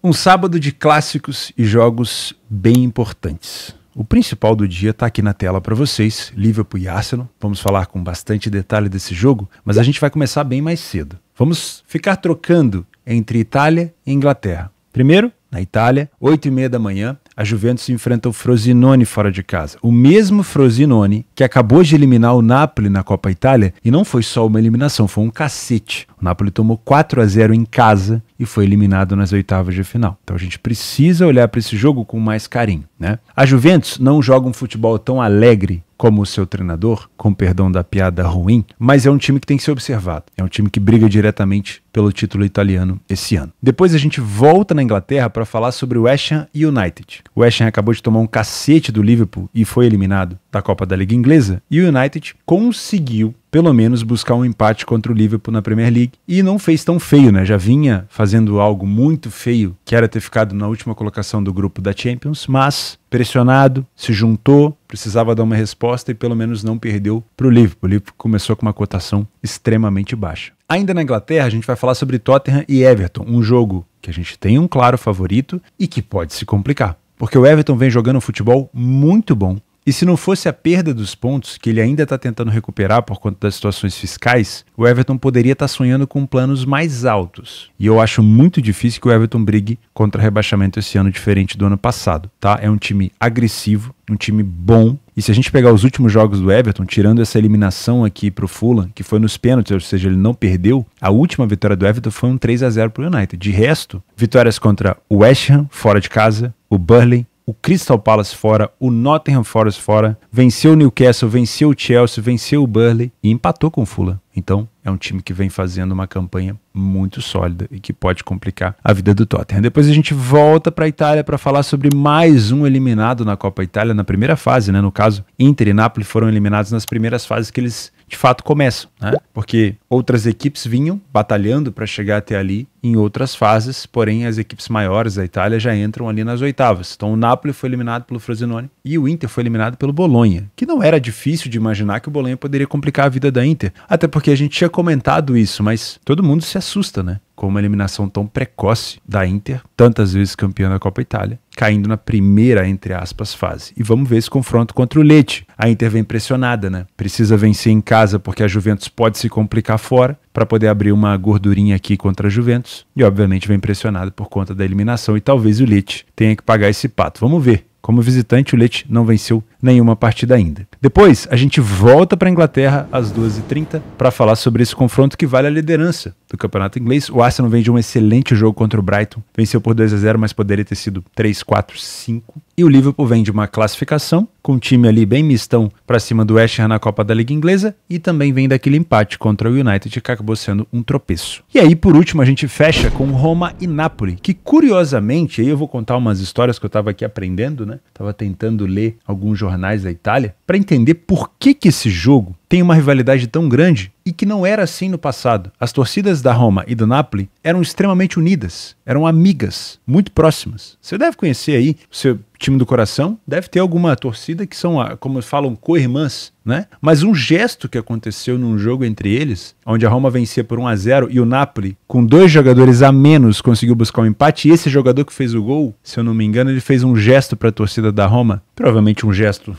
Um sábado de clássicos e jogos bem importantes. O principal do dia está aqui na tela para vocês, Liverpool e Arsenal. Vamos falar com bastante detalhe desse jogo, mas a gente vai começar bem mais cedo. Vamos ficar trocando entre Itália e Inglaterra. Primeiro, na Itália, 8h30 da manhã, a Juventus enfrenta o Frosinone fora de casa. O mesmo Frosinone que acabou de eliminar o Napoli na Copa Itália, e não foi só uma eliminação, foi um cacete. O Napoli tomou 4-0 em casa e foi eliminado nas oitavas de final. Então a gente precisa olhar para esse jogo com mais carinho, né? A Juventus não joga um futebol tão alegre como o seu treinador, com perdão da piada ruim, mas é um time que tem que ser observado. É um time que briga diretamente pelo título italiano esse ano. Depois a gente volta na Inglaterra para falar sobre o West Ham e United. O West Ham acabou de tomar um cacete do Liverpool e foi eliminado da Copa da Liga Inglesa, e o United conseguiu pelo menos buscar um empate contra o Liverpool na Premier League, e não fez tão feio, né? Já vinha fazendo algo muito feio, que era ter ficado na última colocação do grupo da Champions, mas pressionado, se juntou, precisava dar uma resposta e pelo menos não perdeu para o Liverpool. O Liverpool começou com uma cotação extremamente baixa. Ainda na Inglaterra, a gente vai falar sobre Tottenham e Everton, um jogo que a gente tem um claro favorito e que pode se complicar, porque o Everton vem jogando um futebol muito bom. E se não fosse a perda dos pontos, que ele ainda está tentando recuperar por conta das situações fiscais, o Everton poderia estar sonhando com planos mais altos. E eu acho muito difícil que o Everton brigue contra rebaixamento esse ano, diferente do ano passado, tá? É um time agressivo, um time bom. E se a gente pegar os últimos jogos do Everton, tirando essa eliminação aqui para o Fulham, que foi nos pênaltis, ou seja, ele não perdeu, a última vitória do Everton foi um 3-0 para o United. De resto, vitórias contra o West Ham, fora de casa, o Burnley, o Crystal Palace fora, o Nottingham Forest fora, venceu o Newcastle, venceu o Chelsea, venceu o Burnley e empatou com o Fulham. Então, é um time que vem fazendo uma campanha muito sólida e que pode complicar a vida do Tottenham. Depois a gente volta para a Itália para falar sobre mais um eliminado na Copa Itália, na primeira fase, né? No caso, Inter e Napoli foram eliminados nas primeiras fases que eles de fato começam, né? Porque outras equipes vinham batalhando para chegar até ali em outras fases, porém as equipes maiores da Itália já entram ali nas oitavas. Então o Napoli foi eliminado pelo Frosinone e o Inter foi eliminado pelo Bolonha, que não era difícil de imaginar que o Bolonha poderia complicar a vida da Inter, até porque a gente tinha comentado isso, mas todo mundo se assusta, né? Com uma eliminação tão precoce da Inter, tantas vezes campeã da Copa Itália, caindo na primeira, entre aspas, fase. E vamos ver esse confronto contra o Lecce. A Inter vem pressionada, né? Precisa vencer em casa porque a Juventus pode se complicar fora para poder abrir uma gordurinha aqui contra a Juventus. E obviamente vem pressionada por conta da eliminação e talvez o Lecce tenha que pagar esse pato. Vamos ver. Como visitante, o Lecce não venceu nenhuma partida ainda. Depois, a gente volta para a Inglaterra às 2h30 para falar sobre esse confronto que vale a liderança do campeonato inglês. O Arsenal vem de um excelente jogo contra o Brighton. Venceu por 2-0, mas poderia ter sido 3-4-5. E o Liverpool vem de uma classificação, com um time ali bem mistão para cima do West Ham na Copa da Liga Inglesa, e também vem daquele empate contra o United, que acabou sendo um tropeço. E aí, por último, a gente fecha com Roma e Napoli, que curiosamente, aí eu vou contar umas histórias que eu estava aqui aprendendo, né? Estava tentando ler alguns jornais da Itália, para entender por que esse jogo tem uma rivalidade tão grande e que não era assim no passado. As torcidas da Roma e do Napoli eram extremamente unidas, eram amigas, muito próximas. Você deve conhecer aí o seu time do coração, deve ter alguma torcida que são, como falam, co-irmãs, né? Mas um gesto que aconteceu num jogo entre eles, onde a Roma vencia por 1-0 e o Napoli, com 2 jogadores a menos, conseguiu buscar um empate, e esse jogador que fez o gol, se eu não me engano, ele fez um gesto para a torcida da Roma, provavelmente um gesto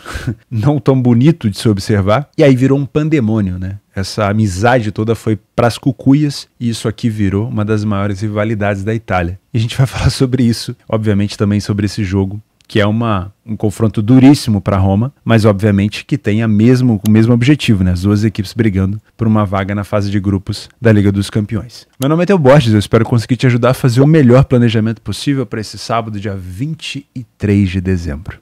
não tão bonito de se observar, e aí virou um pandemônio, né? Essa amizade toda foi pras cucuias e isso aqui virou uma das maiores rivalidades da Itália. E a gente vai falar sobre isso, obviamente também sobre esse jogo, que é um confronto duríssimo para Roma, mas obviamente que tem o mesmo objetivo, né? As duas equipes brigando por uma vaga na fase de grupos da Liga dos Campeões. Meu nome é Theo Borges, eu espero conseguir te ajudar a fazer o melhor planejamento possível para esse sábado, dia 23 de dezembro.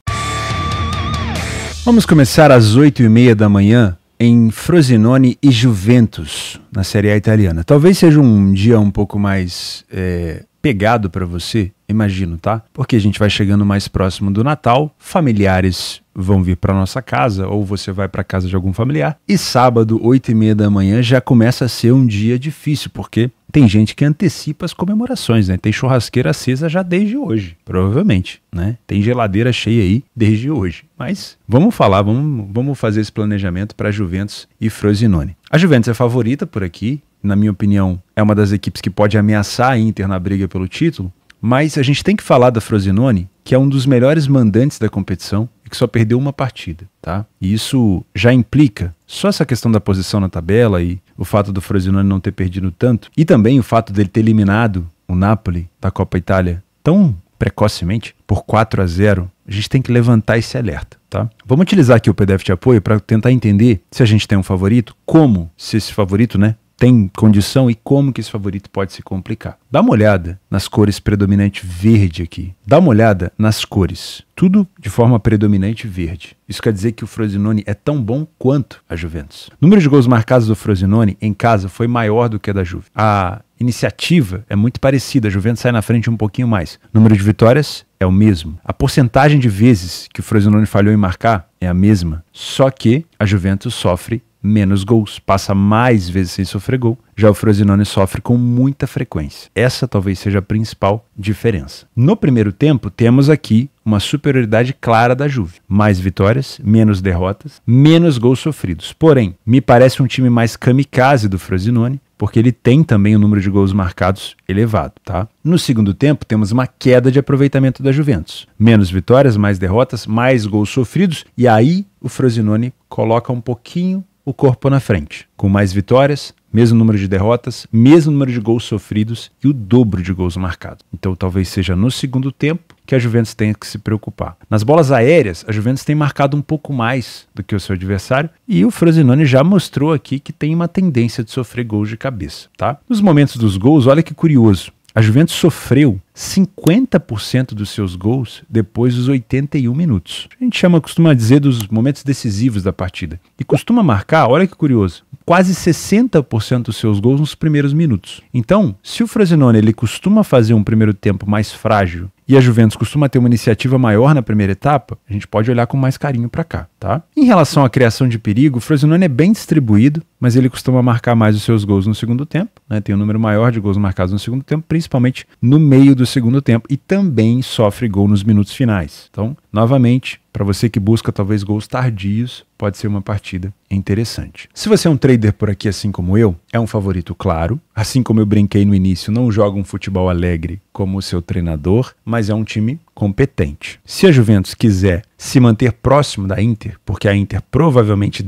Vamos começar às 8h30 da manhã em Frosinone e Juventus, na Série A italiana. Talvez seja um dia um pouco mais pegado para você, imagino, tá? Porque a gente vai chegando mais próximo do Natal, familiares vão vir para nossa casa, ou você vai para casa de algum familiar, e sábado, 8h30 da manhã, já começa a ser um dia difícil, porque tem gente que antecipa as comemorações, né? Tem churrasqueira acesa já desde hoje, provavelmente, né? Tem geladeira cheia aí desde hoje. Mas vamos falar, vamos fazer esse planejamento para Juventus e Frosinone. A Juventus é favorita por aqui, na minha opinião, é uma das equipes que pode ameaçar a Inter na briga pelo título, Mas a gente tem que falar da Frosinone, que é um dos melhores mandantes da competição e que só perdeu uma partida, tá? E isso já implica só essa questão da posição na tabela e o fato do Frosinone não ter perdido tanto, e também o fato dele ter eliminado o Napoli da Copa Itália tão precocemente, por 4-0, a gente tem que levantar esse alerta, tá? Vamos utilizar aqui o PDF de apoio para tentar entender se a gente tem um favorito, como se esse favorito, né, tem condição e como que esse favorito pode se complicar. Dá uma olhada nas cores predominante verde aqui. Dá uma olhada nas cores. Tudo de forma predominante verde. Isso quer dizer que o Frosinone é tão bom quanto a Juventus. O número de gols marcados do Frosinone em casa foi maior do que a da Juve. A iniciativa é muito parecida. A Juventus sai na frente um pouquinho mais. O número de vitórias é o mesmo. A porcentagem de vezes que o Frosinone falhou em marcar é a mesma. Só que a Juventus sofre menos gols, passa mais vezes sem sofrer gol. Já o Frosinone sofre com muita frequência. Essa talvez seja a principal diferença. No primeiro tempo, temos aqui uma superioridade clara da Juve. Mais vitórias, menos derrotas, menos gols sofridos. Porém, me parece um time mais kamikaze do Frosinone, porque ele tem também um número de gols marcados elevado, tá? No segundo tempo, temos uma queda de aproveitamento da Juventus. Menos vitórias, mais derrotas, mais gols sofridos, e aí o Frosinone coloca um pouquinho o corpo na frente, com mais vitórias, mesmo número de derrotas, mesmo número de gols sofridos e o dobro de gols marcados. Então talvez seja no segundo tempo que a Juventus tenha que se preocupar. Nas bolas aéreas, a Juventus tem marcado um pouco mais do que o seu adversário e o Frosinone já mostrou aqui que tem uma tendência de sofrer gols de cabeça, tá? Nos momentos dos gols, olha que curioso, a Juventus sofreu 50% dos seus gols depois dos 81 minutos. A gente costuma dizer dos momentos decisivos da partida. E costuma marcar, olha que curioso, quase 60% dos seus gols nos primeiros minutos. Então, se o Frosinone ele costuma fazer um primeiro tempo mais frágil e a Juventus costuma ter uma iniciativa maior na primeira etapa, a gente pode olhar com mais carinho para cá, tá? Em relação à criação de perigo, o Frosinone é bem distribuído, mas ele costuma marcar mais os seus gols no segundo tempo, né? Tem um número maior de gols marcados no segundo tempo, principalmente no meio do segundo tempo, e também sofre gol nos minutos finais. Então, novamente, para você que busca talvez gols tardios, pode ser uma partida interessante. Se você é um trader por aqui, assim como eu, é um favorito claro. Assim como eu brinquei no início, não joga um futebol alegre como o seu treinador, mas é um time competente. Se a Juventus quiser se manter próximo da Inter, porque a Inter provavelmente,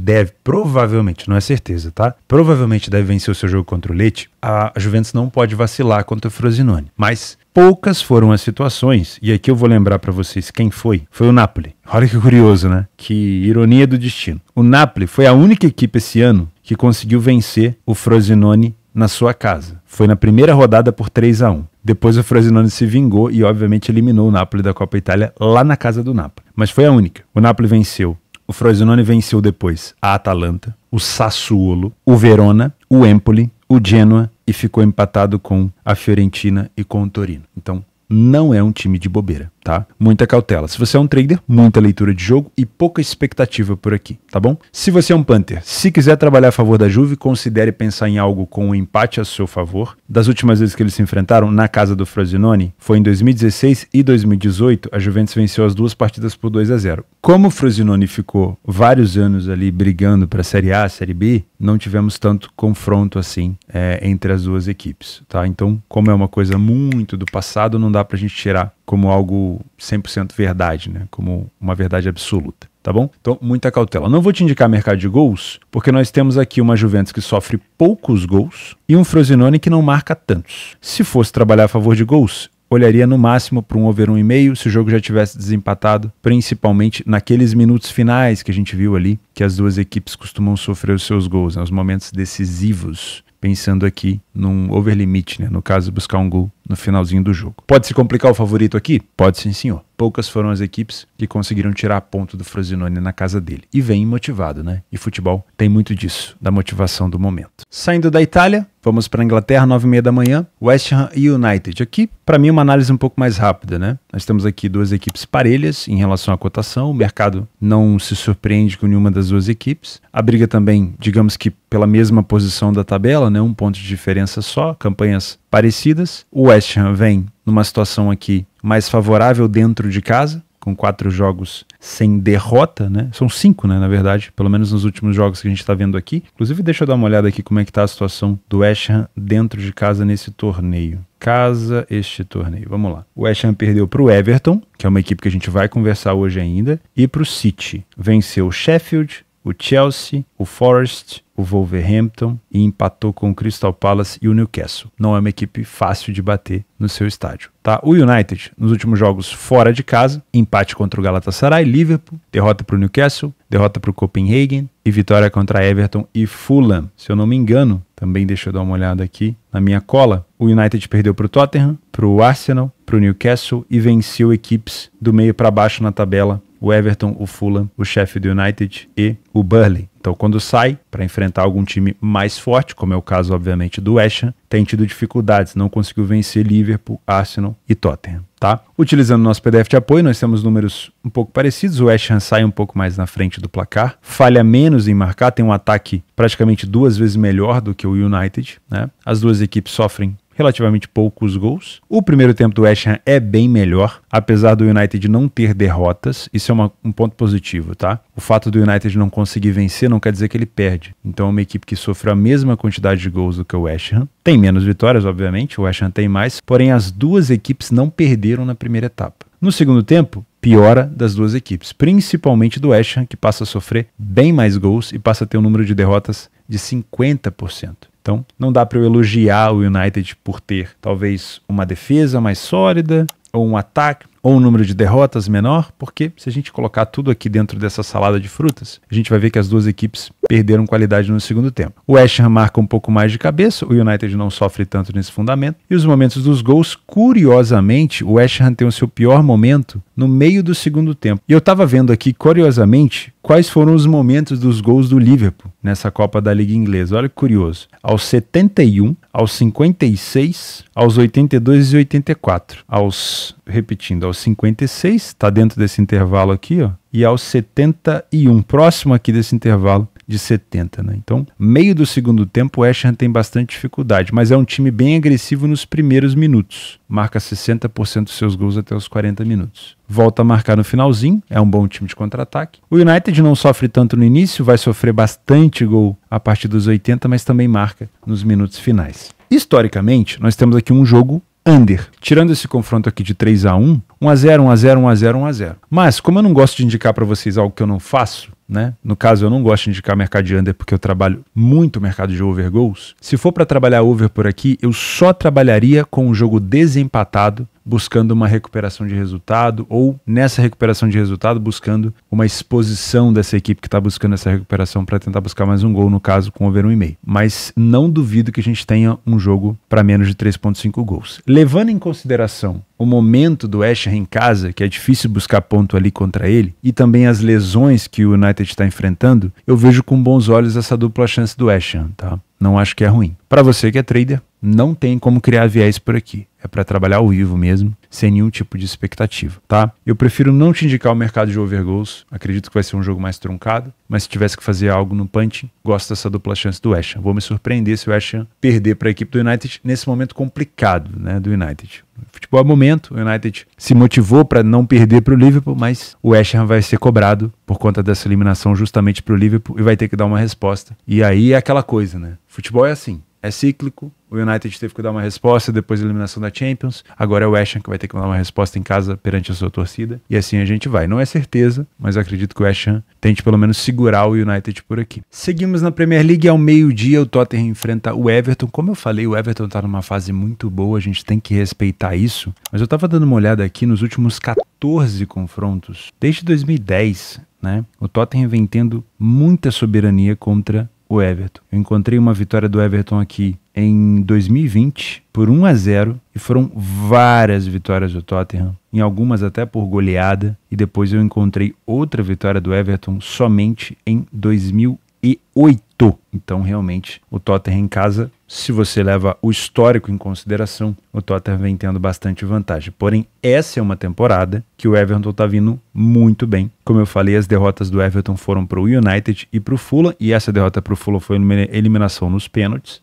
não é certeza, tá? Provavelmente deve vencer o seu jogo contra o Lecce, a Juventus não pode vacilar contra o Frosinone. Mas poucas foram as situações, e aqui eu vou lembrar para vocês quem foi. Foi o Napoli. Olha que curioso, né? Que ironia do destino. O Napoli foi a única equipe esse ano que conseguiu vencer o Frosinone na sua casa. Foi na primeira rodada por 3-1. Depois o Frosinone se vingou e obviamente eliminou o Napoli da Copa Itália lá na casa do Napoli. Mas foi a única. O Napoli venceu. O Frosinone venceu depois a Atalanta, o Sassuolo, o Verona, o Empoli, o Genoa e ficou empatado com a Fiorentina e com o Torino. Então, não é um time de bobeira, tá? Muita cautela. Se você é um trader, muita leitura de jogo e pouca expectativa por aqui, tá bom? Se você é um punter, se quiser trabalhar a favor da Juve, considere pensar em algo com um empate a seu favor. Das últimas vezes que eles se enfrentaram na casa do Frosinone, foi em 2016 e 2018, a Juventus venceu as duas partidas por 2-0. Como o Frosinone ficou vários anos ali brigando para a Série A, Série B, não tivemos tanto confronto assim entre as duas equipes, tá? Então, como é uma coisa muito do passado, não dá pra gente tirar como algo 100% verdade, né? Como uma verdade absoluta, tá bom? Então, muita cautela. Não vou te indicar mercado de gols, porque nós temos aqui uma Juventus que sofre poucos gols e um Frosinone que não marca tantos. Se fosse trabalhar a favor de gols, olharia no máximo para um over 1,5 se o jogo já tivesse desempatado, principalmente naqueles minutos finais que a gente viu ali, que as duas equipes costumam sofrer os seus gols, né? Os momentos decisivos, pensando aqui num over limit, né? No caso, buscar um gol no finalzinho do jogo. Pode se complicar o favorito aqui? Pode sim, senhor. Poucas foram as equipes que conseguiram tirar ponto do Frosinone na casa dele. E vem motivado, né? E futebol tem muito disso, da motivação do momento. Saindo da Itália, vamos para a Inglaterra, 9h30 da manhã, West Ham e United. Aqui, para mim, uma análise um pouco mais rápida, né? Nós temos aqui duas equipes parelhas em relação à cotação. O mercado não se surpreende com nenhuma das duas equipes. A briga também, digamos que pela mesma posição da tabela, né? Um ponto de diferença só, campanhas parecidas. O West Ham vem numa situação aqui mais favorável dentro de casa, com 4 jogos sem derrota, né? São 5, né, na verdade, pelo menos nos últimos jogos que a gente está vendo aqui. Inclusive, deixa eu dar uma olhada aqui como é que tá a situação do West Ham dentro de casa nesse torneio. casa este torneio. Vamos lá. O West Ham perdeu para o Everton, que é uma equipe que a gente vai conversar hoje ainda, e para o City. Venceu o Sheffield, o Chelsea, o Forest, o Wolverhampton e empatou com o Crystal Palace e o Newcastle. Não é uma equipe fácil de bater no seu estádio. Tá? O United, nos últimos jogos fora de casa, empate contra o Galatasaray, Liverpool, derrota para o Newcastle, derrota para o Copenhagen e vitória contra Everton e Fulham. Se eu não me engano, também deixa eu dar uma olhada aqui na minha cola, o United perdeu para o Tottenham, para o Arsenal, para o Newcastle e venceu equipes do meio para baixo na tabela, o Everton, o Fulham, o Sheffield United e o Burnley. Então, quando sai para enfrentar algum time mais forte, como é o caso, obviamente, do West Ham, tem tido dificuldades, não conseguiu vencer Liverpool, Arsenal e Tottenham. Tá? Utilizando o nosso PDF de apoio, nós temos números um pouco parecidos. O West Ham sai um pouco mais na frente do placar, falha menos em marcar, tem um ataque praticamente 2 vezes melhor do que o United, né? As duas equipes sofrem relativamente poucos gols. O primeiro tempo do West Ham é bem melhor, apesar do United não ter derrotas. Isso é um ponto positivo, tá? O fato do United não conseguir vencer não quer dizer que ele perde. Então é uma equipe que sofreu a mesma quantidade de gols do que o West Ham. Tem menos vitórias, obviamente, o West Ham tem mais, porém as duas equipes não perderam na primeira etapa. No segundo tempo, piora das duas equipes, principalmente do West Ham, que passa a sofrer bem mais gols e passa a ter um número de derrotas de 50%. Então, não dá para eu elogiar o United por ter talvez uma defesa mais sólida, ou um ataque, ou um número de derrotas menor, porque se a gente colocar tudo aqui dentro dessa salada de frutas, a gente vai ver que as duas equipes perderam qualidade no segundo tempo. O West Ham marca um pouco mais de cabeça, o United não sofre tanto nesse fundamento, e os momentos dos gols, curiosamente, o West Ham tem o seu pior momento no meio do segundo tempo. E eu estava vendo aqui, curiosamente, quais foram os momentos dos gols do Liverpool nessa Copa da Liga Inglesa. Olha que curioso. Aos 71, aos 56, aos 82 e 84. Repetindo, aos 56, está dentro desse intervalo aqui, ó, e aos 71, próximo aqui desse intervalo de 70, né? Então, meio do segundo tempo, o West Ham tem bastante dificuldade, mas é um time bem agressivo nos primeiros minutos. Marca 60% dos seus gols até os 40 minutos. Volta a marcar no finalzinho, é um bom time de contra-ataque. O United não sofre tanto no início, vai sofrer bastante gol a partir dos 80, mas também marca nos minutos finais. Historicamente, nós temos aqui um jogo under. Tirando esse confronto aqui de 3-1, 1-0, 1-0, 1-0, 1-0. Mas, como eu não gosto de indicar para vocês algo que eu não faço, né? No caso, eu não gosto de indicar mercado de under porque eu trabalho muito mercado de over goals. Se for para trabalhar over por aqui, eu só trabalharia com um jogo desempatado, buscando uma recuperação de resultado, ou nessa recuperação de resultado, buscando uma exposição dessa equipe que está buscando essa recuperação para tentar buscar mais um gol, no caso, com over 1,5. Mas não duvido que a gente tenha um jogo para menos de 3,5 gols. Levando em consideração o momento do West Ham em casa, que é difícil buscar ponto ali contra ele, e também as lesões que o United está enfrentando, eu vejo com bons olhos essa dupla chance do West Ham, tá? Não acho que é ruim. Para você que é trader, não tem como criar viés por aqui. É para trabalhar ao vivo mesmo, sem nenhum tipo de expectativa, tá? Eu prefiro não te indicar o mercado de over goals. Acredito que vai ser um jogo mais truncado, mas se tivesse que fazer algo no punch, gosto dessa dupla chance do West Ham. Vou me surpreender se o West Ham perder para a equipe do United nesse momento complicado, né, do United. Futebol é momento, o United se motivou para não perder para o Liverpool, mas o West Ham vai ser cobrado por conta dessa eliminação justamente para o Liverpool e vai ter que dar uma resposta. E aí é aquela coisa, né? Futebol é assim, é cíclico. O United teve que dar uma resposta depois da eliminação da Champions. Agora é o West Ham que vai ter que dar uma resposta em casa perante a sua torcida. E assim a gente vai. Não é certeza, mas eu acredito que o West Ham tente pelo menos segurar o United por aqui. Seguimos na Premier League. Ao meio-dia o Tottenham enfrenta o Everton. Como eu falei, o Everton está numa fase muito boa. A gente tem que respeitar isso. Mas eu estava dando uma olhada aqui nos últimos 14 confrontos. Desde 2010, né? O Tottenham vem tendo muita soberania contra o Everton. Eu encontrei uma vitória do Everton aqui em 2020 por 1-0 e foram várias vitórias do Tottenham, em algumas até por goleada, e depois eu encontrei outra vitória do Everton somente em 2008. Então realmente o Tottenham em casa, se você leva o histórico em consideração, o Tottenham vem tendo bastante vantagem. Porém, essa é uma temporada que o Everton está vindo muito bem. Como eu falei, as derrotas do Everton foram para o United e para o Fulham, e essa derrota para o Fulham foi uma eliminação nos pênaltis,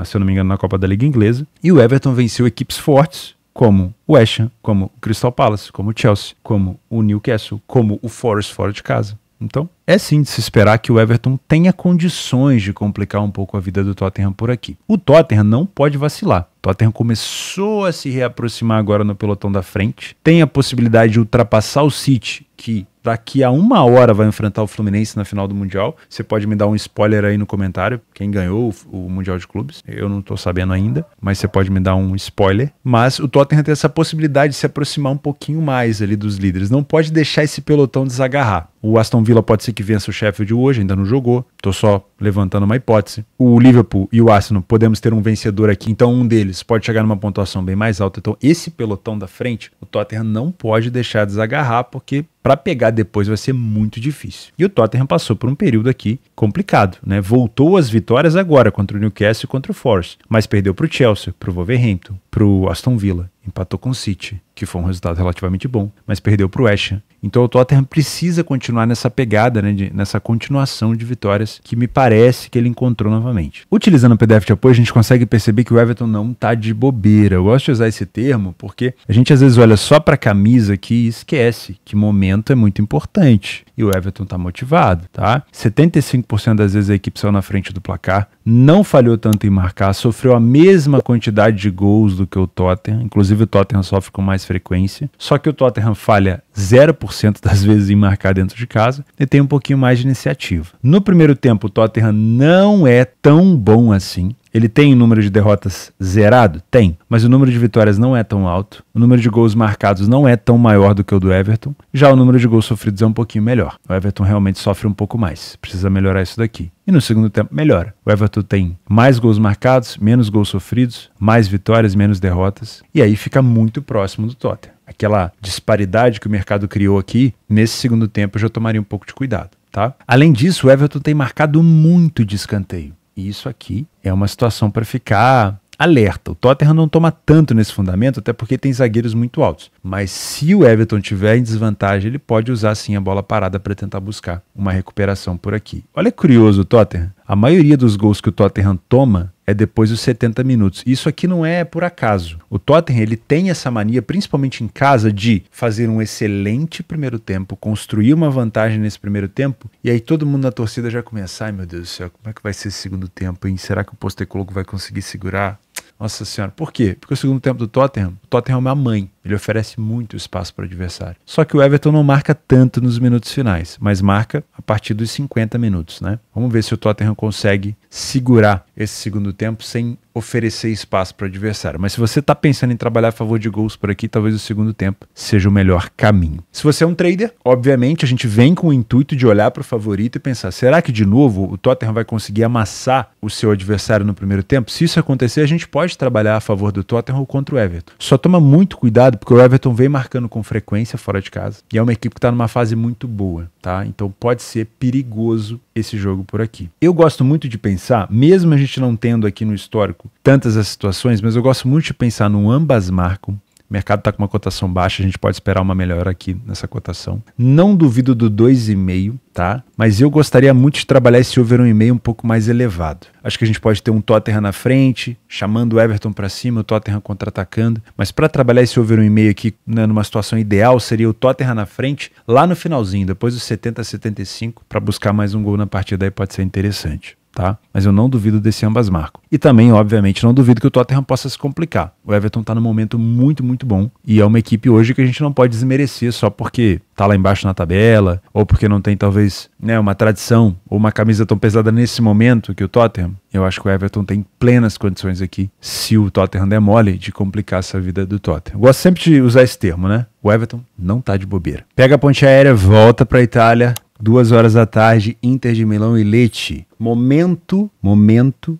se eu não me engano, na Copa da Liga Inglesa. E o Everton venceu equipes fortes, como o West Ham, como o Crystal Palace, como o Chelsea, como o Newcastle, como o Forest fora de casa. Então, é sim de se esperar que o Everton tenha condições de complicar um pouco a vida do Tottenham por aqui. O Tottenham não pode vacilar. O Tottenham começou a se reaproximar agora no pelotão da frente. Tem a possibilidade de ultrapassar o City, que daqui a 1 hora vai enfrentar o Fluminense na final do Mundial. Você pode me dar um spoiler aí no comentário, quem ganhou o Mundial de Clubes. Eu não tô sabendo ainda, mas você pode me dar um spoiler. Mas o Tottenham tem essa possibilidade de se aproximar um pouquinho mais ali dos líderes. Não pode deixar esse pelotão desagarrar. O Aston Villa pode ser que vença o Sheffield hoje, ainda não jogou. Tô só levantando uma hipótese. O Liverpool e o Arsenal podemos ter um vencedor aqui, então um deles pode chegar numa pontuação bem mais alta. Então esse pelotão da frente, o Tottenham não pode deixar desagarrar, porque para pegar depois vai ser muito difícil. E o Tottenham passou por um período aqui complicado, né? Voltou às vitórias agora contra o Newcastle e contra o Forest, mas perdeu para o Chelsea, para o Wolverhampton, para o Aston Villa, empatou com o City, que foi um resultado relativamente bom, mas perdeu para o West Ham. Então o Tottenham precisa continuar nessa pegada, né, nessa continuação de vitórias que me parece que ele encontrou novamente. Utilizando o PDF de apoio, a gente consegue perceber que o Everton não tá de bobeira. Eu gosto de usar esse termo porque a gente às vezes olha só para a camisa aqui e esquece que momento é muito importante. E o Everton tá motivado, tá? 75% das vezes a equipe saiu na frente do placar, não falhou tanto em marcar, sofreu a mesma quantidade de gols do que o Tottenham, inclusive o Tottenham sofre com mais frequência, só que o Tottenham falha 0% das vezes em marcar dentro de casa e tem um pouquinho mais de iniciativa. No primeiro tempo, o Tottenham não é tão bom assim. Ele tem o número de derrotas zerado? Tem. Mas o número de vitórias não é tão alto. O número de gols marcados não é tão maior do que o do Everton. Já o número de gols sofridos é um pouquinho melhor. O Everton realmente sofre um pouco mais. Precisa melhorar isso daqui. E no segundo tempo melhora. O Everton tem mais gols marcados, menos gols sofridos, mais vitórias, menos derrotas. E aí fica muito próximo do Tottenham. Aquela disparidade que o mercado criou aqui, nesse segundo tempo eu já tomaria um pouco de cuidado, tá? Além disso, o Everton tem marcado muito de escanteio. E isso aqui é uma situação para ficar alerta. O Tottenham não toma tanto nesse fundamento, até porque tem zagueiros muito altos. Mas se o Everton tiver em desvantagem, ele pode usar sim a bola parada para tentar buscar uma recuperação por aqui. Olha que curioso o Tottenham. A maioria dos gols que o Tottenham toma é depois dos 70 minutos. Isso aqui não é por acaso. O Tottenham ele tem essa mania, principalmente em casa, de fazer um excelente primeiro tempo, construir uma vantagem nesse primeiro tempo, e aí todo mundo na torcida já começa, ai meu Deus do céu, como é que vai ser esse segundo tempo, hein? Será que o Postecoglou vai conseguir segurar? Nossa senhora, por quê? Porque o segundo tempo do Tottenham, o Tottenham é uma mãe, ele oferece muito espaço para o adversário. Só que o Everton não marca tanto nos minutos finais, mas marca a partir dos 50 minutos, né? Vamos ver se o Tottenham consegue segurar esse segundo tempo sem oferecer espaço para o adversário. Mas se você está pensando em trabalhar a favor de gols por aqui, talvez o segundo tempo seja o melhor caminho. Se você é um trader, obviamente a gente vem com o intuito de olhar para o favorito e pensar, será que de novo o Tottenham vai conseguir amassar o seu adversário no primeiro tempo? Se isso acontecer, a gente pode trabalhar a favor do Tottenham ou contra o Everton. Só toma muito cuidado porque o Everton vem marcando com frequência fora de casa e é uma equipe que está numa fase muito boa, tá? Então pode ser perigoso esse jogo por aqui. Eu gosto muito de pensar, mesmo a gente não tendo aqui no histórico tantas as situações, mas eu gosto muito de pensar no ambas marcam. O mercado está com uma cotação baixa, a gente pode esperar uma melhora aqui nessa cotação. Não duvido do 2,5, tá? Mas eu gostaria muito de trabalhar esse over 1,5 um pouco mais elevado. Acho que a gente pode ter um Tottenham na frente, chamando o Everton para cima, o Tottenham contra-atacando. Mas para trabalhar esse over 1,5 aqui, né, numa situação ideal, seria o Tottenham na frente, lá no finalzinho, depois dos 70 a 75, para buscar mais um gol na partida aí pode ser interessante. Tá? Mas eu não duvido desse ambas marcam. E também, obviamente, não duvido que o Tottenham possa se complicar. O Everton tá num momento muito, muito bom. E é uma equipe hoje que a gente não pode desmerecer só porque tá lá embaixo na tabela, ou porque não tem, talvez, né, uma tradição, ou uma camisa tão pesada nesse momento que o Tottenham. Eu acho que o Everton tem plenas condições aqui, se o Tottenham der mole, de complicar essa vida do Tottenham. Eu gosto sempre de usar esse termo, né? O Everton não tá de bobeira. Pega a ponte aérea, volta pra Itália. 2 horas da tarde, Inter de Milão e Lecce. Momento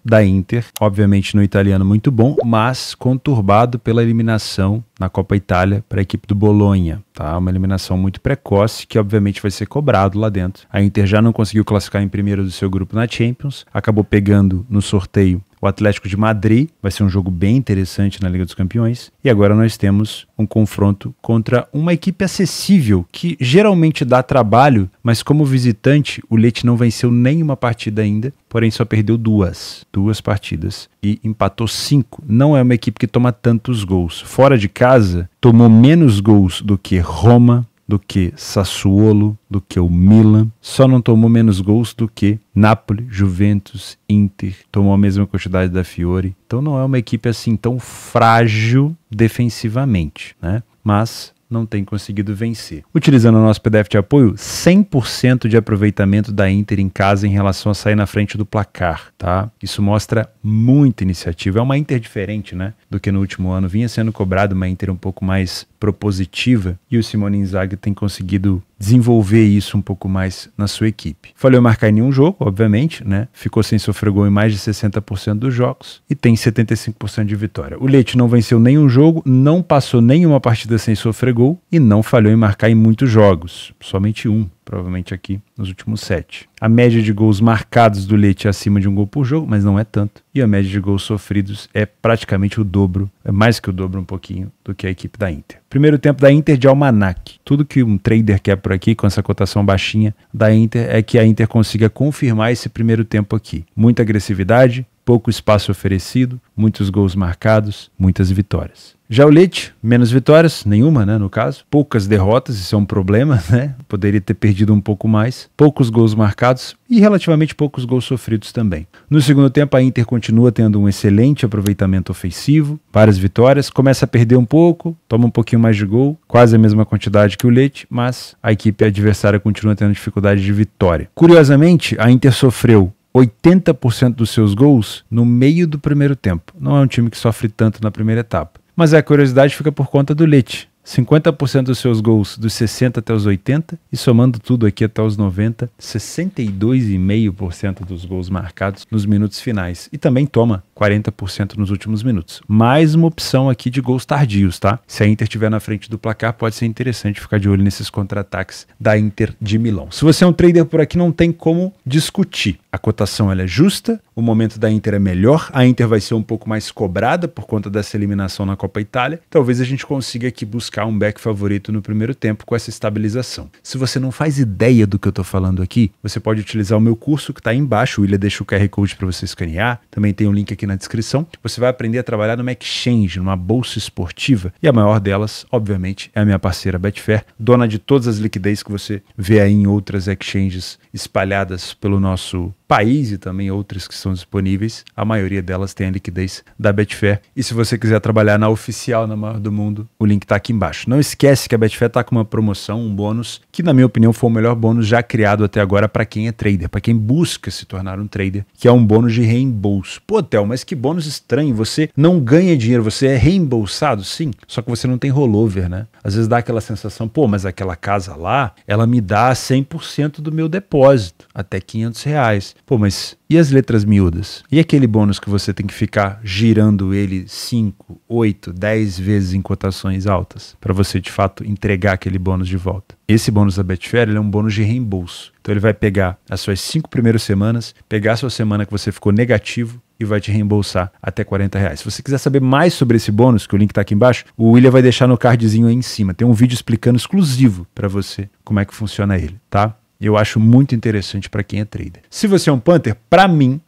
da Inter, obviamente no italiano muito bom, mas conturbado pela eliminação na Copa Itália para a equipe do Bolonha, tá? Uma eliminação muito precoce que obviamente vai ser cobrado lá dentro. A Inter já não conseguiu classificar em primeiro do seu grupo na Champions, acabou pegando no sorteio o Atlético de Madrid, vai ser um jogo bem interessante na Liga dos Campeões. E agora nós temos um confronto contra uma equipe acessível, que geralmente dá trabalho, mas como visitante, o Lecce não venceu nenhuma partida ainda, porém só perdeu duas partidas e empatou 5. Não é uma equipe que toma tantos gols. Fora de casa, tomou menos gols do que Roma, do que Sassuolo, do que o Milan, só não tomou menos gols do que Napoli, Juventus, Inter, tomou a mesma quantidade da Fiore. Então não é uma equipe assim tão frágil defensivamente, né? Mas não tem conseguido vencer. Utilizando o nosso PDF de apoio, 100% de aproveitamento da Inter em casa em relação a sair na frente do placar, tá? Isso mostra muita iniciativa. É uma Inter diferente, né, do que no último ano. Vinha sendo cobrado uma Inter um pouco mais propositiva e o Simone Inzaghi tem conseguido desenvolver isso um pouco mais na sua equipe. Falhou em marcar em nenhum jogo, obviamente, né? Ficou sem sofrer gol em mais de 60% dos jogos e tem 75% de vitória. O Lecce não venceu nenhum jogo, não passou nenhuma partida sem sofrer gol e não falhou em marcar em muitos jogos, somente um, provavelmente aqui nos últimos 7. A média de gols marcados do Lecce é acima de um gol por jogo, mas não é tanto. E a média de gols sofridos é praticamente o dobro, é mais que o dobro um pouquinho do que a equipe da Inter. Primeiro tempo da Inter de almanaque. Tudo que um trader quer por aqui, com essa cotação baixinha da Inter, é que a Inter consiga confirmar esse primeiro tempo aqui. Muita agressividade, pouco espaço oferecido, muitos gols marcados, muitas vitórias. Já o Lecce, menos vitórias, nenhuma, né, no caso. Poucas derrotas, isso é um problema, né? Poderia ter perdido um pouco mais. Poucos gols marcados e relativamente poucos gols sofridos também. No segundo tempo, a Inter continua tendo um excelente aproveitamento ofensivo, várias vitórias, começa a perder um pouco, toma um pouquinho mais de gol, quase a mesma quantidade que o Lecce, mas a equipe adversária continua tendo dificuldade de vitória. Curiosamente, a Inter sofreu 80% dos seus gols no meio do primeiro tempo. Não é um time que sofre tanto na primeira etapa. Mas a curiosidade fica por conta do Lecce. 50% dos seus gols dos 60 até os 80 e somando tudo aqui até os 90, 62,5% dos gols marcados nos minutos finais. E também toma 40% nos últimos minutos. Mais uma opção aqui de gols tardios, tá? Se a Inter estiver na frente do placar, pode ser interessante ficar de olho nesses contra-ataques da Inter de Milão. Se você é um trader por aqui, não tem como discutir. A cotação ela é justa, o momento da Inter é melhor, a Inter vai ser um pouco mais cobrada por conta dessa eliminação na Copa Itália. Talvez a gente consiga aqui buscar um back favorito no primeiro tempo com essa estabilização. Se você não faz ideia do que eu tô falando aqui, você pode utilizar o meu curso que tá aí embaixo, o William deixa o QR Code para você escanear, também tem um link aqui na descrição. Você vai aprender a trabalhar numa exchange, numa bolsa esportiva, e a maior delas, obviamente, é a minha parceira Betfair, dona de todas as liquidez que você vê aí em outras exchanges espalhadas pelo nosso país e também outras que são disponíveis. A maioria delas tem a liquidez da Betfair. E se você quiser trabalhar na oficial, na maior do mundo, o link está aqui embaixo. Não esquece que a Betfair está com uma promoção, um bônus, que na minha opinião foi o melhor bônus já criado até agora para quem é trader, para quem busca se tornar um trader, que é um bônus de reembolso. Pô, Theo, mas que bônus estranho, você não ganha dinheiro, você é reembolsado? Sim, só que você não tem rollover, né? Às vezes dá aquela sensação, pô, mas aquela casa lá, ela me dá 100% do meu depósito, até R$500. Pô, mas e as letras miúdas? E aquele bônus que você tem que ficar girando ele 5, 8, 10 vezes em cotações altas para você de fato entregar aquele bônus de volta? Esse bônus da Betfair ele é um bônus de reembolso. Então ele vai pegar as suas 5 primeiras semanas, pegar a sua semana que você ficou negativo e vai te reembolsar até R$40. Se você quiser saber mais sobre esse bônus, que o link está aqui embaixo, o William vai deixar no cardzinho aí em cima. Tem um vídeo explicando exclusivo para você como é que funciona ele, tá? Eu acho muito interessante para quem é trader. Se você é um punter, para mim,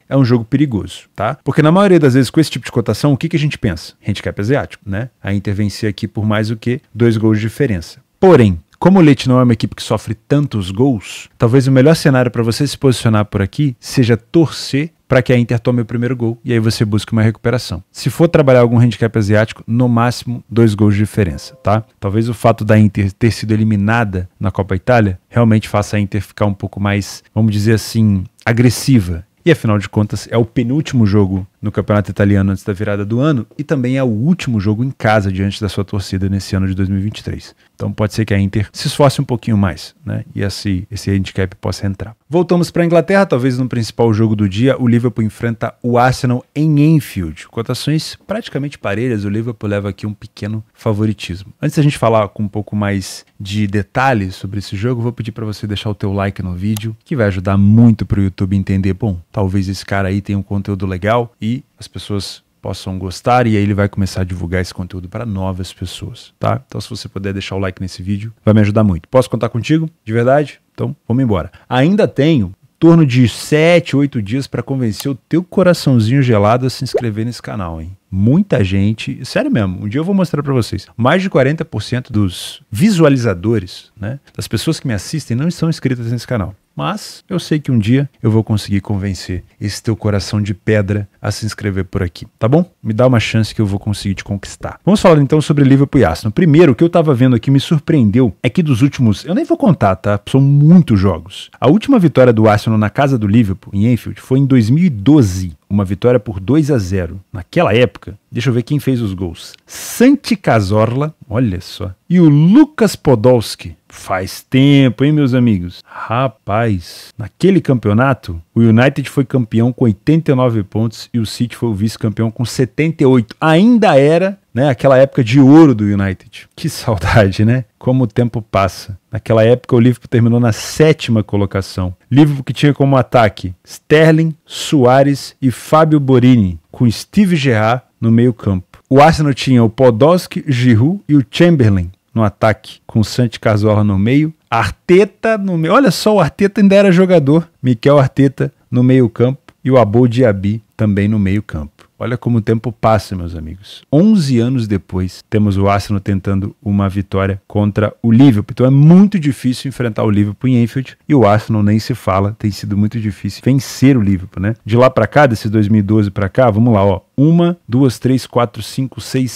é um jogo perigoso, tá? Porque na maioria das vezes com esse tipo de cotação, o que a gente pensa? Handicap asiático, né? A Inter vencer aqui por mais do que 2 gols de diferença. Porém, como o Lecce não é uma equipe que sofre tantos gols, talvez o melhor cenário para você se posicionar por aqui seja torcer para que a Inter tome o primeiro gol e aí você busca uma recuperação. Se for trabalhar algum handicap asiático, no máximo 2 gols de diferença, tá? Talvez o fato da Inter ter sido eliminada na Copa Itália realmente faça a Inter ficar um pouco mais, vamos dizer assim, agressiva. E afinal de contas é o penúltimo jogo no Campeonato Italiano antes da virada do ano e também é o último jogo em casa diante da sua torcida nesse ano de 2023. Então pode ser que a Inter se esforce um pouquinho mais, né? E esse handicap possa entrar. Voltamos para a Inglaterra, talvez no principal jogo do dia, o Liverpool enfrenta o Arsenal em Anfield. Cotações praticamente parelhas, o Liverpool leva aqui um pequeno favoritismo. Antes da gente falar com um pouco mais de detalhes sobre esse jogo, vou pedir para você deixar o teu like no vídeo, que vai ajudar muito para o YouTube entender, bom, talvez esse cara aí tenha um conteúdo legal e as pessoas possam gostar e aí ele vai começar a divulgar esse conteúdo para novas pessoas, tá? Então se você puder deixar o like nesse vídeo, vai me ajudar muito. Posso contar contigo? De verdade? Então vamos embora. Ainda tenho torno de 7, 8 dias para convencer o teu coraçãozinho gelado a se inscrever nesse canal, hein? Muita gente, sério mesmo, um dia eu vou mostrar para vocês, mais de 40% dos visualizadores, né, das pessoas que me assistem não estão inscritas nesse canal. Mas eu sei que um dia eu vou conseguir convencer esse teu coração de pedra a se inscrever por aqui, tá bom? Me dá uma chance que eu vou conseguir te conquistar. Vamos falar então sobre Liverpool e Arsenal. Primeiro, o que eu tava vendo aqui me surpreendeu é que dos últimos, eu nem vou contar, tá? São muitos jogos. A última vitória do Arsenal na casa do Liverpool, em Anfield, foi em 2012. Uma vitória por 2-0. Naquela época, deixa eu ver quem fez os gols. Santi Cazorla, olha só. E o Lucas Podolski. Faz tempo, hein, meus amigos? Rapaz, naquele campeonato, o United foi campeão com 89 pontos e o City foi o vice-campeão com 78. Ainda era, né, aquela época de ouro do United. Que saudade, né? Como o tempo passa. Naquela época o Liverpool terminou na 7ª colocação. Liverpool que tinha como ataque Sterling, Suárez e Fábio Borini, com Steve Gerrard no meio campo. O Arsenal tinha o Podolski, Giroud e o Chamberlain no ataque, com o Santi Cazorla no meio, Arteta no meio. Olha só, o Arteta ainda era jogador. Mikel Arteta no meio campo e o Abou Diaby também no meio campo. Olha como o tempo passa, meus amigos. 11 anos depois, temos o Arsenal tentando uma vitória contra o Liverpool. Então é muito difícil enfrentar o Liverpool em Anfield e o Arsenal nem se fala. Tem sido muito difícil vencer o Liverpool, né? De lá pra cá, desse 2012 pra cá, vamos lá, ó. 1, 2, 3, 4, 5, 6,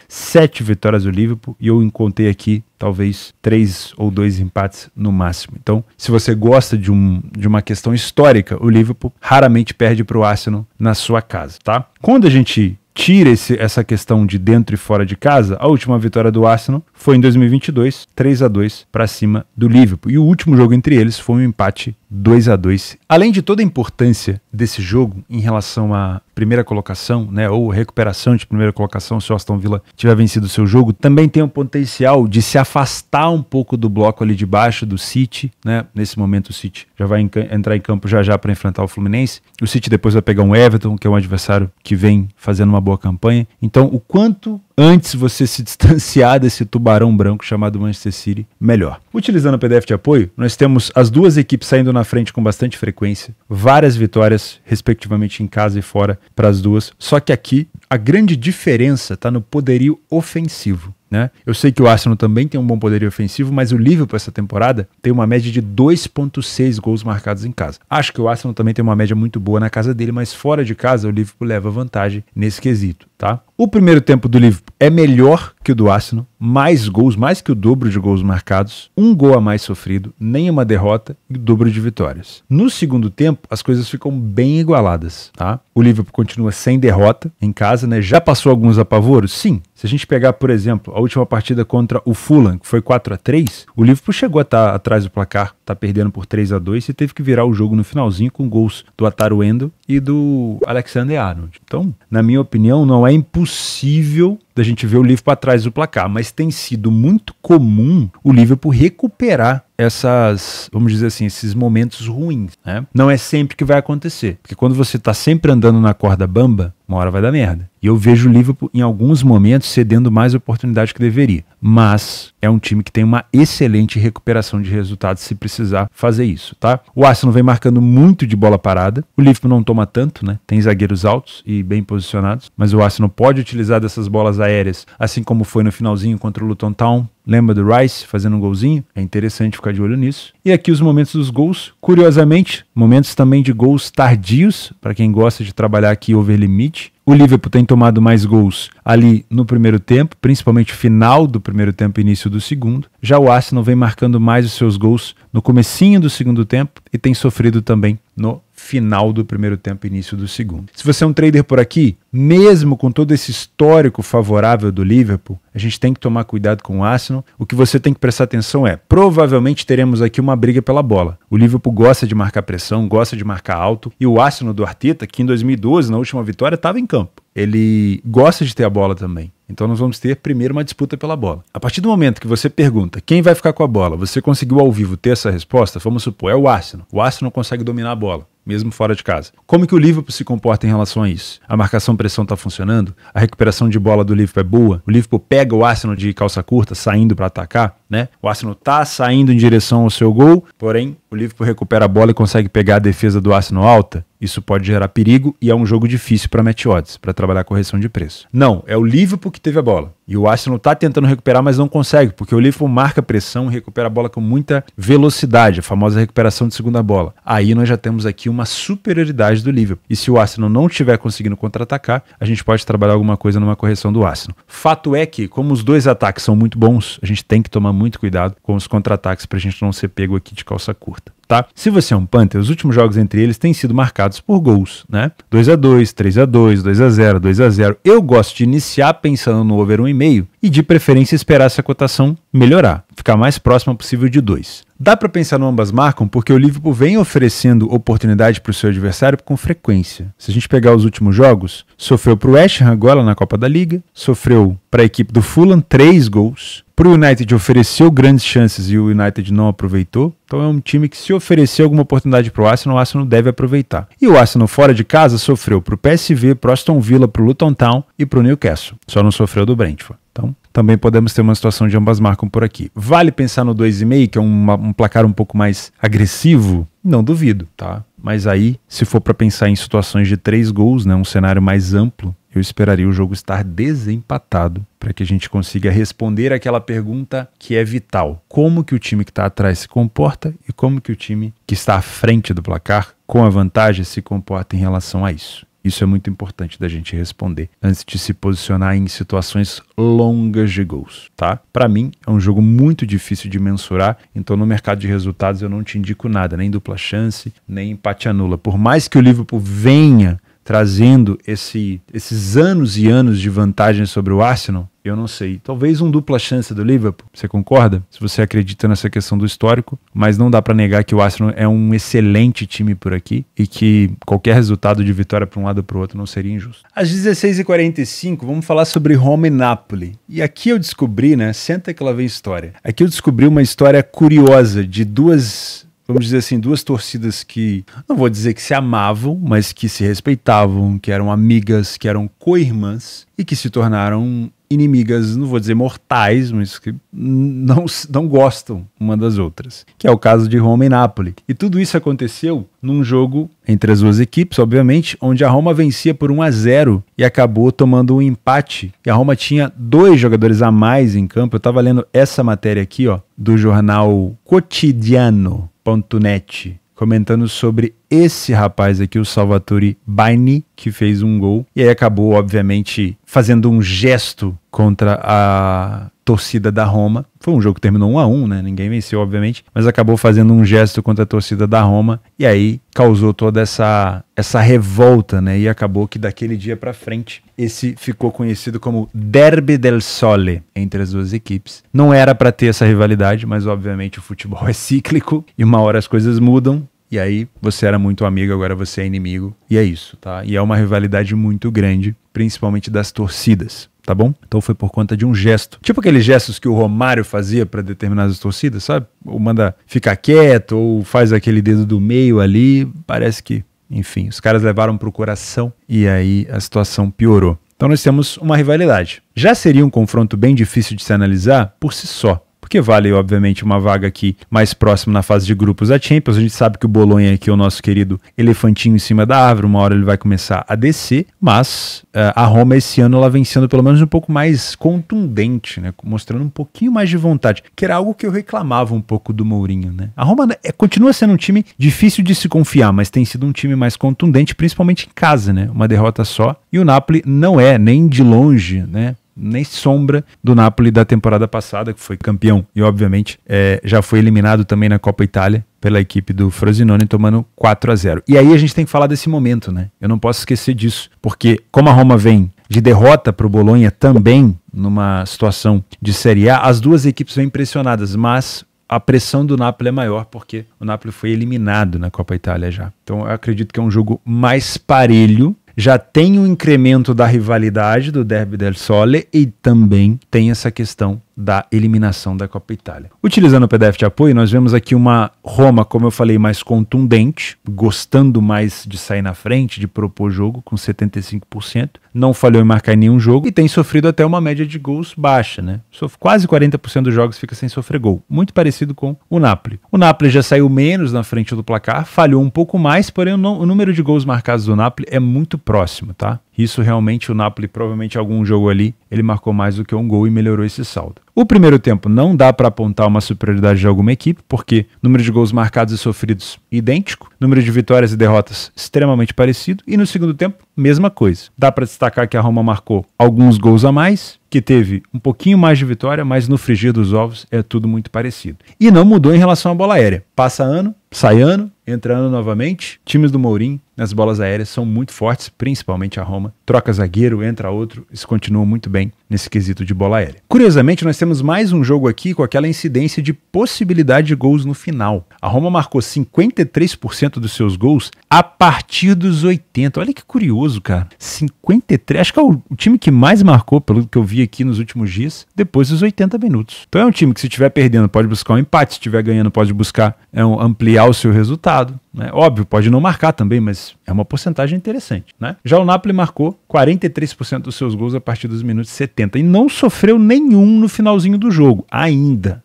7 vitórias do Liverpool e eu encontrei aqui talvez 3 ou 2 empates no máximo. Então, se você gosta de uma questão histórica, o Liverpool raramente perde para o Arsenal na sua casa, tá? Quando a gente tira essa questão de dentro e fora de casa, a última vitória do Arsenal foi em 2022, 3-2 para cima do Liverpool. E o último jogo entre eles foi um empate 2-2. Além de toda a importância desse jogo em relação à primeira colocação, né, ou recuperação de primeira colocação, se o Aston Villa tiver vencido o seu jogo, também tem o potencial de se afastar um pouco do bloco ali de baixo do City, né? Nesse momento o City já vai entrar em campo já para enfrentar o Fluminense. O City depois vai pegar um Everton, que é um adversário que vem fazendo uma boa campanha. Então, o quanto antes você se distanciar desse tubarão branco chamado Manchester City, melhor. Utilizando o PDF de apoio, nós temos as duas equipes saindo na frente com bastante frequência, várias vitórias, respectivamente em casa e fora, para as duas. Só que aqui, a grande diferença está no poderio ofensivo, né? Eu sei que o Arsenal também tem um bom poderio ofensivo, mas o Liverpool essa temporada tem uma média de 2,6 gols marcados em casa. Acho que o Arsenal também tem uma média muito boa na casa dele, mas fora de casa o Liverpool leva vantagem nesse quesito, tá? O primeiro tempo do Liverpool é melhor que o do Arsenal, mais gols, mais que o dobro de gols marcados, um gol a mais sofrido, nenhuma derrota e o dobro de vitórias. No segundo tempo, as coisas ficam bem igualadas, tá? O Liverpool continua sem derrota em casa, né? Já passou alguns apavoros? Sim. Se a gente pegar, por exemplo, a última partida contra o Fulham, que foi 4-3, o Liverpool chegou a estar atrás do placar, tá perdendo por 3-2 e teve que virar o jogo no finalzinho com gols do Wataru Endo e do Alexander-Arnold. Então, na minha opinião, não é impossível da gente ver o Liverpool atrás do placar, mas tem sido muito comum o Liverpool recuperar essas, vamos dizer assim, esses momentos ruins, né? Não é sempre que vai acontecer, porque quando você tá sempre andando na corda bamba, uma hora vai dar merda. E eu vejo o Liverpool em alguns momentos cedendo mais oportunidade que deveria, mas é um time que tem uma excelente recuperação de resultados se precisar fazer isso, tá? O Arsenal vem marcando muito de bola parada, o Liverpool não toma tanto, né? Tem zagueiros altos e bem posicionados, mas o Arsenal pode utilizar dessas bolas aéreas, assim como foi no finalzinho contra o Luton Town. Lembra do Rice fazendo um golzinho? É interessante ficar de olho nisso. E aqui os momentos dos gols, curiosamente, momentos também de gols tardios, para quem gosta de trabalhar aqui over limite. O Liverpool tem tomado mais gols ali no primeiro tempo, principalmente final do primeiro tempo e início do segundo. Já o Arsenal vem marcando mais os seus gols no comecinho do segundo tempo e tem sofrido também no final do primeiro tempo e início do segundo. Se você é um trader por aqui, mesmo com todo esse histórico favorável do Liverpool, a gente tem que tomar cuidado com o Arsenal. O que você tem que prestar atenção é, provavelmente teremos aqui uma briga pela bola. O Liverpool gosta de marcar pressão, gosta de marcar alto, e o Arsenal do Arteta, que em 2012, na última vitória, estava em campo. Ele gosta de ter a bola também. Então nós vamos ter primeiro uma disputa pela bola. A partir do momento que você pergunta quem vai ficar com a bola, você conseguiu ao vivo ter essa resposta, vamos supor, é o Arsenal. O Arsenal consegue dominar a bola, mesmo fora de casa. Como que o Liverpool se comporta em relação a isso? A marcação-pressão está funcionando? A recuperação de bola do Liverpool é boa? O Liverpool pega o Arsenal de calça curta saindo para atacar, né? O Arsenal está saindo em direção ao seu gol, porém o o Liverpool recupera a bola e consegue pegar a defesa do Arsenal alta, isso pode gerar perigo e é um jogo difícil para match odds, para trabalhar correção de preço. Não, é o Liverpool que teve a bola. E o Arsenal tá tentando recuperar, mas não consegue, porque o Liverpool marca pressão e recupera a bola com muita velocidade, a famosa recuperação de segunda bola. Aí nós já temos aqui uma superioridade do Liverpool. E se o Arsenal não estiver conseguindo contra-atacar, a gente pode trabalhar alguma coisa numa correção do Arsenal. Fato é que, como os dois ataques são muito bons, a gente tem que tomar muito cuidado com os contra-ataques pra gente não ser pego aqui de calça curta. Tá? Se você é um Panther, os últimos jogos entre eles têm sido marcados por gols, né? 2-2, 3-2, 2-0, 2-0. Eu gosto de iniciar pensando no over 1,5 e de preferência esperar essa cotação melhorar, ficar mais próxima possível de 2. Dá para pensar no ambas marcam porque o Liverpool vem oferecendo oportunidade para o seu adversário com frequência. Se a gente pegar os últimos jogos, sofreu para o West Ham agora na Copa da Liga, sofreu para a equipe do Fulham 3 gols, para o United ofereceu grandes chances e o United não aproveitou. Então é um time que se oferecer alguma oportunidade para o Arsenal deve aproveitar. E o Arsenal fora de casa sofreu para o PSV, para o Aston Villa, para o Luton Town e para o Newcastle. Só não sofreu do Brentford. Então também podemos ter uma situação de ambas marcam por aqui. Vale pensar no 2,5, que é um placar um pouco mais agressivo? Não duvido, tá? Mas aí, se for para pensar em situações de 3 gols, né, um cenário mais amplo, eu esperaria o jogo estar desempatado para que a gente consiga responder aquela pergunta que é vital. Como que o time que está atrás se comporta e como que o time que está à frente do placar, com a vantagem, se comporta em relação a isso. Isso é muito importante da gente responder antes de se posicionar em situações longas de gols, tá? Para mim, é um jogo muito difícil de mensurar, então no mercado de resultados eu não te indico nada, nem dupla chance, nem empate anula. Por mais que o Liverpool venha trazendo esses anos e anos de vantagem sobre o Arsenal, eu não sei. Talvez um dupla chance do Liverpool, você concorda? Se você acredita nessa questão do histórico, mas não dá para negar que o Arsenal é um excelente time por aqui e que qualquer resultado de vitória para um lado ou para o outro não seria injusto. Às 16h45, vamos falar sobre Roma e Napoli. E aqui eu descobri, né? Senta que lá vem história. Aqui eu descobri uma história curiosa de duas, vamos dizer assim, duas torcidas que, não vou dizer que se amavam, mas que se respeitavam, que eram amigas, que eram co-irmãs e que se tornaram inimigas, não vou dizer mortais, mas que não gostam uma das outras, que é o caso de Roma e Napoli. E tudo isso aconteceu num jogo entre as duas equipes, obviamente, onde a Roma vencia por 1-0 e acabou tomando um empate. E a Roma tinha 2 jogadores a mais em campo. Eu estava lendo essa matéria aqui, ó, do jornal Quotidiano.net, comentando sobre esse rapaz aqui, o Salvatore Baini, que fez um gol e aí acabou, obviamente, fazendo um gesto contra a torcida da Roma. Foi um jogo que terminou 1-1, né? Ninguém venceu, obviamente, mas acabou fazendo um gesto contra a torcida da Roma e aí causou toda essa revolta, né? E acabou que daquele dia pra frente esse ficou conhecido como Derby del Sole entre as duas equipes. Não era pra ter essa rivalidade, mas obviamente o futebol é cíclico e uma hora as coisas mudam. E aí você era muito amigo, agora você é inimigo. E é isso, tá? E é uma rivalidade muito grande, principalmente das torcidas, tá bom? Então foi por conta de um gesto. Tipo aqueles gestos que o Romário fazia para determinadas torcidas, sabe? Ou manda ficar quieto, ou faz aquele dedo do meio ali. Parece que, enfim, os caras levaram pro coração e aí a situação piorou. Então nós temos uma rivalidade. Já seria um confronto bem difícil de se analisar por si só, porque vale, obviamente, uma vaga aqui mais próximo na fase de grupos da Champions. A gente sabe que o Bolonha aqui é o nosso querido elefantinho em cima da árvore, uma hora ele vai começar a descer, mas a Roma esse ano ela vem sendo pelo menos um pouco mais contundente, né? Mostrando um pouquinho mais de vontade, que era algo que eu reclamava um pouco do Mourinho, né? A Roma continua sendo um time difícil de se confiar, mas tem sido um time mais contundente, principalmente em casa, né? Uma derrota só, e o Napoli não é nem de longe, né? Nem sombra do Napoli da temporada passada, que foi campeão e obviamente já foi eliminado também na Copa Itália pela equipe do Frosinone, tomando 4-0. E aí a gente tem que falar desse momento, né? Eu não posso esquecer disso, porque como a Roma vem de derrota para o Bolonha também numa situação de Série A, as duas equipes vêm pressionadas, mas a pressão do Napoli é maior porque o Napoli foi eliminado na Copa Itália já. Então eu acredito que é um jogo mais parelho. Já tem um incremento da rivalidade do Derby del Sole e também tem essa questão da eliminação da Copa Itália. Utilizando o PDF de apoio, nós vemos aqui uma Roma, como eu falei, mais contundente, gostando mais de sair na frente, de propor jogo, com 75%, não falhou em marcar em nenhum jogo e tem sofrido até uma média de gols baixa, né? Quase 40% dos jogos fica sem sofrer gol, muito parecido com o Napoli. O Napoli já saiu menos na frente do placar, falhou um pouco mais, porém o número de gols marcados do Napoli é muito próximo, tá? Isso realmente, o Napoli, provavelmente algum jogo ali, ele marcou mais do que um gol e melhorou esse saldo. O primeiro tempo não dá para apontar uma superioridade de alguma equipe, porque número de gols marcados e sofridos idêntico, número de vitórias e derrotas extremamente parecido, e no segundo tempo, mesma coisa. Dá para destacar que a Roma marcou alguns gols a mais, que teve um pouquinho mais de vitória, mas no frigir dos ovos é tudo muito parecido. E não mudou em relação à bola aérea. Passa ano, sai ano, entra ano novamente. Times do Mourinho nas bolas aéreas são muito fortes, principalmente a Roma. Troca zagueiro, entra outro, eles continuam muito bem nesse quesito de bola aérea. Curiosamente, nós temos mais um jogo aqui com aquela incidência de possibilidade de gols no final. A Roma marcou 53% dos seus gols a partir dos 80. Olha que curioso, cara. 53, acho que é o time que mais marcou, pelo que eu vi aqui nos últimos dias, depois dos 80 minutos. Então é um time que, se estiver perdendo, pode buscar um empate, se estiver ganhando, pode buscar ampliar o seu resultado. Né? Óbvio, pode não marcar também, mas é uma porcentagem interessante. Né? Já o Napoli marcou 43% dos seus gols a partir dos minutos 70 e não sofreu nenhum no finalzinho do jogo, ainda,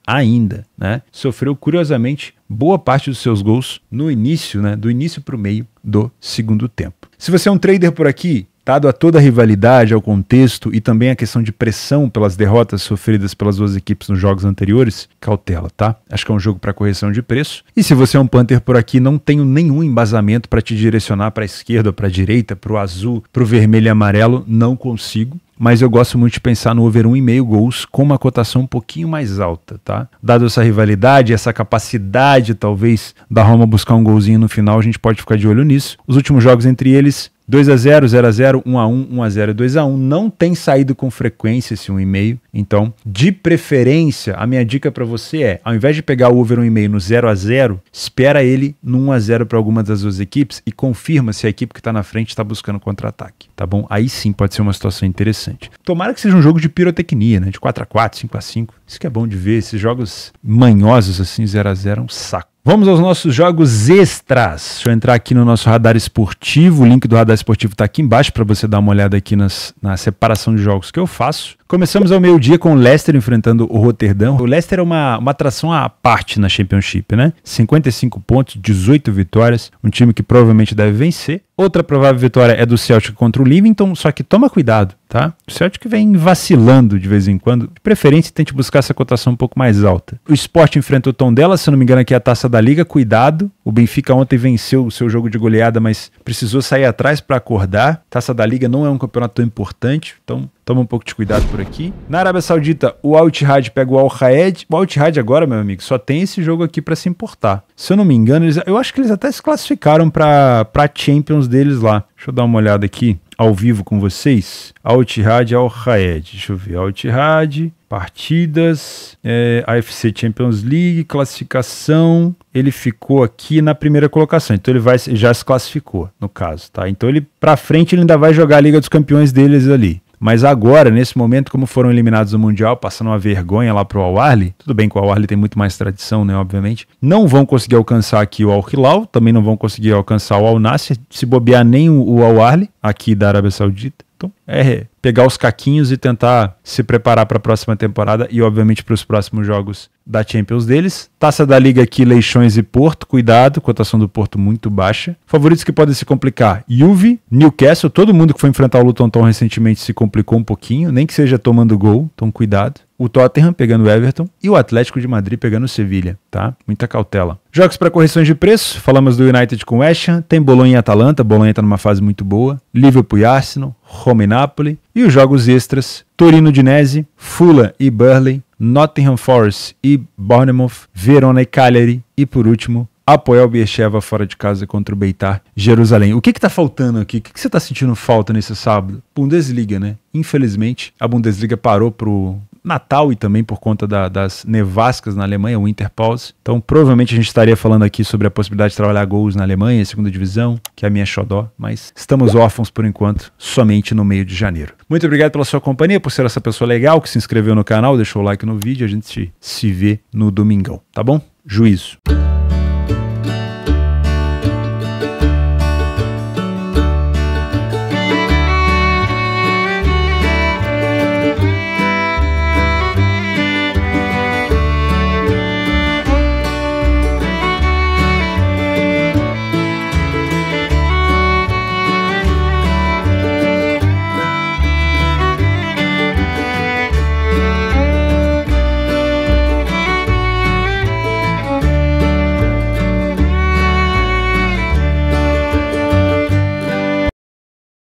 né? Sofreu, curiosamente, boa parte dos seus gols no início, né? Do início para o meio do segundo tempo. Se você é um trader por aqui, dado a toda a rivalidade, ao contexto e também a questão de pressão pelas derrotas sofridas pelas duas equipes nos jogos anteriores, cautela, tá? Acho que é um jogo para correção de preço. E se você é um punter por aqui, não tenho nenhum embasamento para te direcionar para a esquerda ou para a direita, para o azul, para o vermelho e amarelo, não consigo. Mas eu gosto muito de pensar no over 1,5 gols com uma cotação um pouquinho mais alta, tá? Dado essa rivalidade, essa capacidade, talvez, da Roma buscar um golzinho no final, a gente pode ficar de olho nisso. Os últimos jogos entre eles, 2-0, 0-0, 1-1, 1-0 e 2-1. Não tem saído com frequência esse 1,5. Então, de preferência, a minha dica para você é, ao invés de pegar o over 1,5 no 0-0, espera ele no 1-0 para alguma das duas equipes e confirma se a equipe que está na frente está buscando contra-ataque, tá bom? Aí sim pode ser uma situação interessante. Tomara que seja um jogo de pirotecnia, né? De 4-4, 5-5. Isso que é bom de ver. Esses jogos manhosos assim, 0-0, é um saco. Vamos aos nossos jogos extras. Deixa eu entrar aqui no nosso radar esportivo. O link do radar esportivo está aqui embaixo para você dar uma olhada aqui na separação de jogos que eu faço. Começamos ao meio-dia com o Leicester enfrentando o Roterdão. O Leicester é uma atração à parte na Championship, né? 55 pontos, 18 vitórias, um time que provavelmente deve vencer. Outra provável vitória é do Celtic contra o Livingston, só que toma cuidado, tá? O Celtic vem vacilando de vez em quando. De preferência, tente buscar essa cotação um pouco mais alta. O Sport enfrenta o Tondela, se eu não me engano aqui é a Taça da Liga, cuidado. O Benfica ontem venceu o seu jogo de goleada, mas precisou sair atrás para acordar. Taça da Liga não é um campeonato tão importante, então toma um pouco de cuidado por aqui. Na Arábia Saudita, o Al Ittihad pega o Al Raed. O Al Ittihad agora, meu amigo, só tem esse jogo aqui para se importar. Se eu não me engano, eu acho que eles até se classificaram para Champions deles lá. Deixa eu dar uma olhada aqui ao vivo com vocês. Al Ittihad e Al Raed. Deixa eu ver. Al Ittihad, partidas, AFC Champions League, classificação. Ele ficou aqui na primeira colocação. Então ele já se classificou, no caso, tá? Então ele, para frente, ele ainda vai jogar a Liga dos Campeões deles ali. Mas agora, nesse momento, como foram eliminados do Mundial, passando uma vergonha lá pro Al Ahly, tudo bem que o Al Ahly tem muito mais tradição, né, obviamente, não vão conseguir alcançar aqui o Al Hilal, também não vão conseguir alcançar o Al Nassr, se bobear nem o Al Ahly, aqui da Arábia Saudita. Então, pegar os caquinhos e tentar se preparar para a próxima temporada e, obviamente, para os próximos jogos da Champions deles. Taça da Liga aqui, Leixões e Porto, cuidado, cotação do Porto muito baixa. Favoritos que podem se complicar, Juve, Newcastle, todo mundo que foi enfrentar o Luton Town recentemente se complicou um pouquinho, nem que seja tomando gol, então cuidado. O Tottenham pegando o Everton e o Atlético de Madrid pegando o Sevilha, tá? Muita cautela. Jogos para correções de preço, falamos do United com o West Ham, tem Bolonha e Atalanta, Bolonha está numa fase muito boa, Liverpool e Arsenal, Roma e Napoli, e os jogos extras, Torino Udinese, Fulham e Burnley, Nottingham Forest e Bournemouth, Verona e Cagliari, e por último, Apoel Beersheva fora de casa contra o Beitar Jerusalém. O que tá faltando aqui? O que você tá sentindo falta nesse sábado? Bundesliga, né? Infelizmente, a Bundesliga parou Natal e também por conta das nevascas na Alemanha, o Winterpause. Então provavelmente a gente estaria falando aqui sobre a possibilidade de trabalhar gols na Alemanha, segunda divisão, que é a minha xodó, mas estamos órfãos por enquanto, somente no meio de janeiro. Muito obrigado pela sua companhia, por ser essa pessoa legal que se inscreveu no canal, deixou o like no vídeo, a gente se vê no domingão, tá bom? Juízo.